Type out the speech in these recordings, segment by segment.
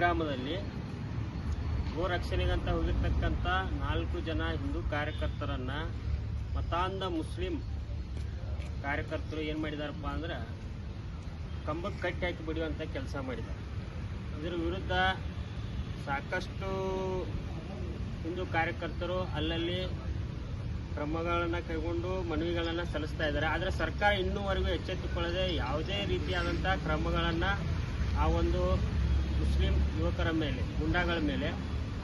ಗ್ರಾಮದಲ್ಲಿ ಗೋರಕ್ಷಣೆಗಂತ ಹೋಗಿರ್ತಕ್ಕಂಥ 4 ಜನ ಹಿಂದೂ ಕಾರ್ಯಕರ್ತರನ್ನು ಮತಾಂಧ ಮುಸ್ಲಿಂ ಕಾರ್ಯಕರ್ತರು ಏನು ಮಾಡಿದಾರಪ್ಪ ಅಂದ್ರೆ ಕಂಬಕ್ಕೆ ಕಟ್ಟಿ ಹಾಕಿ ಬಿಡುವಂಥ ಕೆಲಸ ಮಾಡಿದ್ದಾರೆ. ಇದರ ವಿರುದ್ಧ ಸಾಕಷ್ಟು ಹಿಂದೂ ಕಾರ್ಯಕರ್ತರು ಅಲ್ಲಲ್ಲಿ ಕ್ರಮಗಳನ್ನು ಕೈಗೊಂಡು ಮನವಿಗಳನ್ನು ಸಲ್ಲಿಸ್ತಾ ಇದ್ದಾರೆ. ಆದರೆ ಸರ್ಕಾರ ಇನ್ನೂವರೆಗೂ ಎಚ್ಚೆತ್ತುಕೊಳ್ಳದೆ ಯಾವುದೇ ರೀತಿಯಾದಂಥ ಕ್ರಮಗಳನ್ನು ಆ ಒಂದು ಮುಸ್ಲಿಂ ಯುವಕರ ಮೇಲೆ, ಗುಂಡಾಗಳ ಮೇಲೆ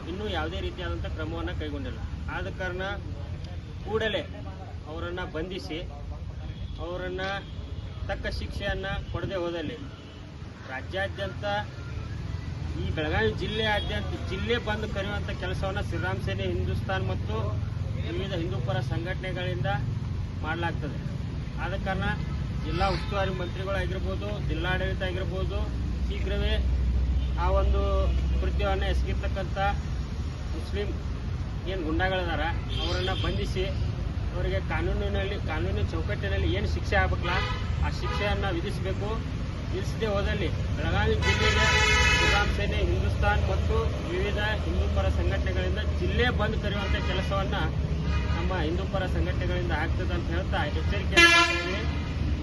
ಇನ್ನೂ ಯಾವುದೇ ರೀತಿಯಾದಂಥ ಕ್ರಮವನ್ನು ಕೈಗೊಂಡಿಲ್ಲ. ಆದ ಕಾರಣ ಕೂಡಲೇ ಅವರನ್ನು ಬಂಧಿಸಿ ಅವರನ್ನು ತಕ್ಕ ಶಿಕ್ಷೆಯನ್ನು ಕೊಡದೆ ಹೋದಲ್ಲಿ ರಾಜ್ಯಾದ್ಯಂತ ಈ ಬೆಳಗಾವಿ ಜಿಲ್ಲೆ ಬಂದು ಕರೆಯುವಂಥ ಕೆಲಸವನ್ನು ಶ್ರೀರಾಮ್ ಸೇನೆ, ಹಿಂದೂಸ್ತಾನ್ ಮತ್ತು ವಿವಿಧ ಹಿಂದೂ ಪರ ಸಂಘಟನೆಗಳಿಂದ ಮಾಡಲಾಗ್ತದೆ. ಆದ ಕಾರಣ ಜಿಲ್ಲಾ ಉಸ್ತುವಾರಿ ಮಂತ್ರಿಗಳಾಗಿರ್ಬೋದು, ಜಿಲ್ಲಾಡಳಿತ ಆಗಿರ್ಬೋದು, ಶೀಘ್ರವೇ ಆ ಒಂದು ಕೃತ್ಯವನ್ನು ಎಸಗಿರ್ತಕ್ಕಂಥ ಮುಸ್ಲಿಂ ಏನು ಗುಂಡಾಗಳಿದಾರ ಅವರನ್ನು ಬಂಧಿಸಿ ಅವರಿಗೆ ಕಾನೂನಿನ ಚೌಕಟ್ಟಿನಲ್ಲಿ ಏನು ಶಿಕ್ಷೆ ಆಗಬೇಕಲ್ಲ ಆ ಶಿಕ್ಷೆಯನ್ನು ವಿಧಿಸಬೇಕು. ವಿಧಿಸದೆ ಹೋದಲ್ಲಿ ಬೆಳಗಾವಿ ಜಿಲ್ಲೆಗೆ ಶ್ರೀರಾಮ್ ಸೇನೆ, ಹಿಂದೂಸ್ತಾನ್ ಮತ್ತು ವಿವಿಧ ಹಿಂದೂ ಪರ ಸಂಘಟನೆಗಳಿಂದ ಜಿಲ್ಲೆ ಬಂದ್ ಕರೆಯುವಂಥ ಕೆಲಸವನ್ನು ನಮ್ಮ ಹಿಂದೂ ಪರ ಸಂಘಟನೆಗಳಿಂದ ಆಗ್ತದೆ ಅಂತ ಹೇಳ್ತಾ ಎಚ್ಚರಿಕೆಯನ್ನು ಕೊಡ್ತಾ ಇದ್ದೀವಿ.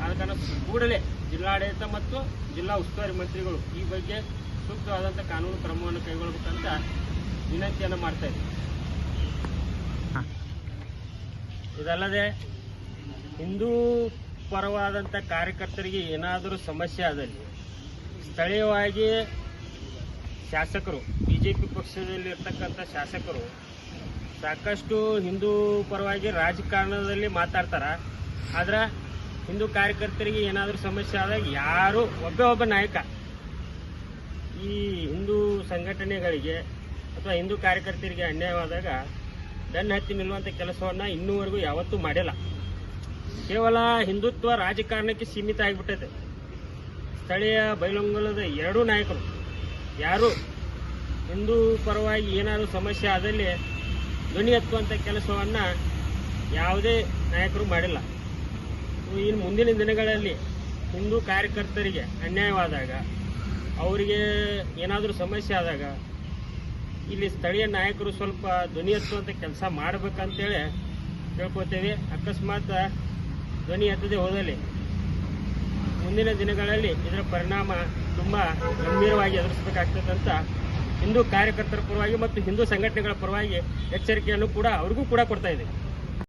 ಆದ ಕಾರಣ ಕೂಡಲೇ ಜಿಲ್ಲಾಡಳಿತ ಮತ್ತು ಜಿಲ್ಲಾ ಉಸ್ತುವಾರಿ ಮಂತ್ರಿಗಳು ಈ ಬಗ್ಗೆ ಸೂಕ್ತವಾದಂಥ ಕಾನೂನು ಕ್ರಮವನ್ನು ಕೈಗೊಳ್ಳಬೇಕಂತ ವಿನಂತಿಯನ್ನು ಮಾಡ್ತಾ ಇದ್ದೀವಿ. ಇದಲ್ಲದೆ ಹಿಂದೂ ಪರವಾದಂಥ ಕಾರ್ಯಕರ್ತರಿಗೆ ಏನಾದರೂ ಸಮಸ್ಯೆ ಆದಲ್ಲಿ ಸ್ಥಳೀಯವಾಗಿ ಶಾಸಕರು, BJP ಪಕ್ಷದಲ್ಲಿರ್ತಕ್ಕಂಥ ಶಾಸಕರು ಸಾಕಷ್ಟು ಹಿಂದೂ ಪರವಾಗಿ ರಾಜಕಾರಣದಲ್ಲಿ ಮಾತಾಡ್ತಾರೆ. ಆದ್ರೆ ಹಿಂದೂ ಕಾರ್ಯಕರ್ತರಿಗೆ ಏನಾದರೂ ಸಮಸ್ಯೆ ಆದಾಗ ಯಾರು ಒಬ್ಬ ನಾಯಕ ಈ ಹಿಂದೂ ಸಂಘಟನೆಗಳಿಗೆ ಅಥವಾ ಹಿಂದೂ ಕಾರ್ಯಕರ್ತರಿಗೆ ಅನ್ಯಾಯವಾದಾಗ ಬೆನ್ನು ಹತ್ತಿ ನಿಲ್ಲುವಂಥ ಕೆಲಸವನ್ನು ಇನ್ನೂವರೆಗೂ ಯಾವತ್ತೂ ಮಾಡಿಲ್ಲ. ಕೇವಲ ಹಿಂದುತ್ವ ರಾಜಕಾರಣಕ್ಕೆ ಸೀಮಿತ ಆಗಿಬಿಟ್ಟಿದೆ. ಸ್ಥಳೀಯ ಬೈಲೊಂಗಲದ 2 ನಾಯಕರು ಯಾರು ಹಿಂದೂ ಪರವಾಗಿ ಏನಾದರೂ ಸಮಸ್ಯೆ ಆದಲ್ಲಿ ಧ್ವನಿ ಎತ್ತುವಂಥ ಕೆಲಸವನ್ನು ಯಾವುದೇ ನಾಯಕರು ಮಾಡಿಲ್ಲ. ಇನ್ನು ಮುಂದಿನ ದಿನಗಳಲ್ಲಿ ಹಿಂದೂ ಕಾರ್ಯಕರ್ತರಿಗೆ ಅನ್ಯಾಯವಾದಾಗ, ಅವರಿಗೆ ಏನಾದರೂ ಸಮಸ್ಯೆ ಆದಾಗ ಇಲ್ಲಿ ಸ್ಥಳೀಯ ನಾಯಕರು ಸ್ವಲ್ಪ ಧ್ವನಿ ಎತ್ತುವಂಥ ಕೆಲಸ ಮಾಡಬೇಕಂತೇಳಿ ಕೇಳ್ಕೊತೇವೆ. ಅಕಸ್ಮಾತ್ ಧ್ವನಿ ಎತ್ತದೇ ಹೋದಲ್ಲಿ ಮುಂದಿನ ದಿನಗಳಲ್ಲಿ ಇದರ ಪರಿಣಾಮ ತುಂಬ ಗಂಭೀರವಾಗಿ ಎದುರಿಸಬೇಕಾಗ್ತದಂತ ಹಿಂದೂ ಕಾರ್ಯಕರ್ತರ ಪರವಾಗಿ ಮತ್ತು ಹಿಂದೂ ಸಂಘಟನೆಗಳ ಪರವಾಗಿ ಎಚ್ಚರಿಕೆಯನ್ನು ಕೂಡ ಅವ್ರಿಗೂ ಕೂಡ ಕೊಡ್ತಾ ಇದ್ದೀವಿ.